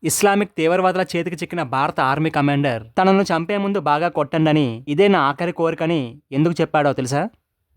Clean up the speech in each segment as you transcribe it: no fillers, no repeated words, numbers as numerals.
Islamic తీవ్రవాదుల చేతికి చిక్కిన భారత ఆర్మీ కమాండర్ తనను చంపే ముందు బాగా కొట్టండని ఇదే నా ఆఖరి కోరికని ఎందుకు చెప్పాడో తెలుసా?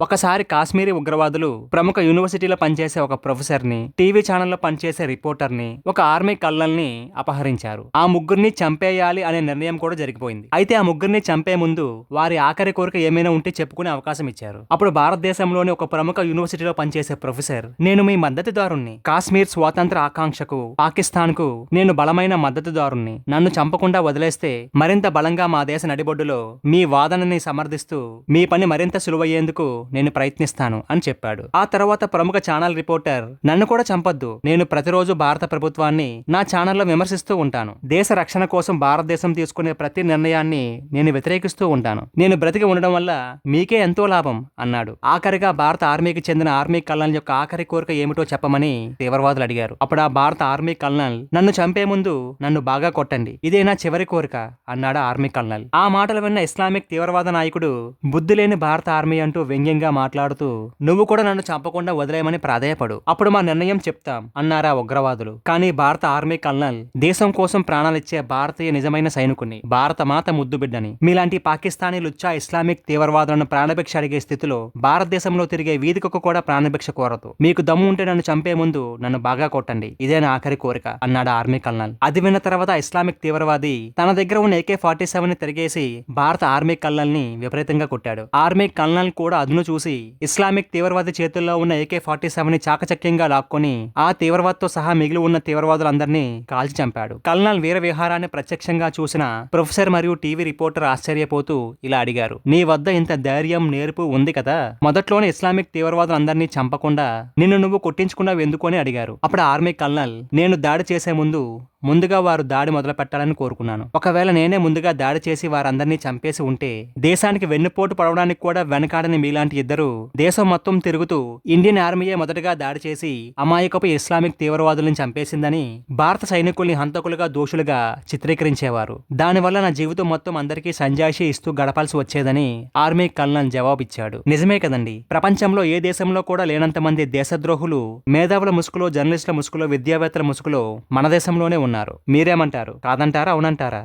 ఒకసారి కాశ్మీరీ ఉగ్రవాదులు ప్రముఖ యూనివర్సిటీలో పనిచేసే ఒక ప్రొఫెసర్ని, టీవీ ఛానల్లో పనిచేసే రిపోర్టర్ని, ఒక ఆర్మీ కల్నల్ని అపహరించారు. ఆ ముగ్గురిని చంపేయాలి అనే నిర్ణయం కూడా జరిగిపోయింది. అయితే ఆ ముగ్గురిని చంపే ముందు వారి ఆఖరి కోరిక ఏమైనా ఉంటే చెప్పుకునే అవకాశం ఇచ్చారు. అప్పుడు భారతదేశంలోని ఒక ప్రముఖ యూనివర్సిటీలో పనిచేసే ప్రొఫెసర్, నేను మీ మద్దతుదారుణ్ణి, కాశ్మీర్ స్వాతంత్ర ఆకాంక్షకు, పాకిస్తాన్ కు నేను బలమైన మద్దతుదారుణ్ణి, నన్ను చంపకుండా వదిలేస్తే మరింత బలంగా మా దేశ నడిబొడ్డులో మీ వాదనని సమర్థిస్తూ మీ పని మరింత సులువయ్యేందుకు నేను ప్రయత్నిస్తాను అని చెప్పాడు. ఆ తర్వాత ప్రముఖ ఛానల్ రిపోర్టర్, నన్ను కూడా చంపొద్దు, నేను ప్రతిరోజు భారత ప్రభుత్వాన్ని నా ఛానల్లో విమర్శిస్తూ ఉంటాను. దేశ రక్షణ కోసం భారతదేశం తీసుకునే ప్రతి నిర్ణయాన్ని నేను వ్యతిరేకిస్తూ ఉంటాను. నేను బ్రతికి ఉండడం వల్ల మీకే ఎంతో లాభం అన్నాడు. ఆఖరిగా భారత ఆర్మీకి చెందిన ఆర్మీ కల్నల్ యొక్క ఆఖరి కోరిక ఏమిటో చెప్పమని తీవ్రవాదులు అడిగారు. అప్పుడు ఆ భారత ఆర్మీ కల్నల్, నన్ను చంపే ముందు నన్ను బాగా కొట్టండి, ఇదే నా చివరి కోరిక అన్నాడు ఆర్మీ కల్నల్. ఆ మాటలు విన్న ఇస్లామిక్ తీవ్రవాద నాయకుడు, బుద్ధి లేని భారత ఆర్మీ అంటూ వ్యంగ్యంగా మాట్లాడుతూ, నువ్వు కూడా నన్ను చంపకుండా వదిలేయమని ప్రాధేయపడు, అప్పుడు మా నిర్ణయం చెప్తాం అన్నారా ఉగ్రవాదులు. కానీ భారత ఆర్మీ కల్నల్, దేశం కోసం ప్రాణాలిచ్చే భారతీయ నిజమైన సైనికుని, భారత మాత ముద్దు బిడ్డని, మీలాంటి పాకిస్తానీ లుచ్చా ఇస్లామిక్ తీవ్రవాదులను ప్రాణభిక్ష అడిగే స్థితిలో భారతదేశంలో తిరిగే వీధికొక కూడా ప్రాణభిక్ష కోరదు. మీకు దమ్ము ఉంటే నన్ను చంపే ముందు నన్ను బాగా కొట్టండి, ఇదే నా ఆఖరి కోరిక అన్నాడు ఆర్మీ కల్నల్. అది విన్న తర్వాత ఇస్లామిక్ తీవ్రవాది తన దగ్గర ఉన్న AK-47 ని తిరిగేసి భారత ఆర్మీ కల్నల్ ని విపరీతంగా కొట్టాడు. ఆర్మీ కల్నల్ కూడా అదును చూసి ఇస్లామిక్ తీవ్రవాది చేతుల్లో ఉన్న AK-47 ని చాకచక్యంగా లాక్కొని ఆ తీవ్రవాదితో సహా మిగిలి ఉన్న తీవ్రవాదులందరినీ కాల్చి చంపాడు. కల్నల్ వీర విహారాన్ని ప్రత్యక్షంగా చూసిన ప్రొఫెసర్ మరియు టీవీ రిపోర్టర్ ఆశ్చర్యపోతూ ఇలా అడిగారు, నీ వద్ద ఇంత ధైర్యం, నేర్పు ఉంది కదా, మొదట్లోనే ఇస్లామిక్ తీవ్రవాదులందరినీ చంపకుండా నిన్ను నువ్వు కొట్టించుకున్నావు ఎందుకు అని అడిగారు. అప్పుడు ఆర్మీ కల్నల్, నేను దాడి చేసే ముందుగా వారు దాడి మొదలు పెట్టాలని కోరుకున్నాను. ఒకవేళ నేనే ముందుగా దాడి చేసి వారందరినీ చంపేసి ఉంటే దేశానికి వెన్నుపోటు పడవడానికి కూడా వెనకాడని మీలాంటి ఇద్దరు దేశం మొత్తం తిరుగుతూ ఇండియన్ ఆర్మీయే మొదటగా దాడి చేసి అమాయకపు ఇస్లామిక్ తీవ్రవాదులను చంపేసిందని భారత సైనికుల్ని హంతకులుగా, దోషులుగా చిత్రీకరించేవారు. దానివల్ల నా జీవితం మొత్తం అందరికీ సంజాయిషి ఇస్తూ గడపాల్సి వచ్చేదని ఆర్మీ కల్నల్ జవాబిచ్చాడు. నిజమే కదండి, ప్రపంచంలో ఏ దేశంలో కూడా లేనంత మంది దేశద్రోహులు మేధావుల ముసుగులో, జర్నలిస్టుల ముసుగులో, విద్యావేత్తల ముసుగులో మన దేశంలోనే ఉన్నారు. మీరేమంటారు? కాదంటారా? అవునంటారా?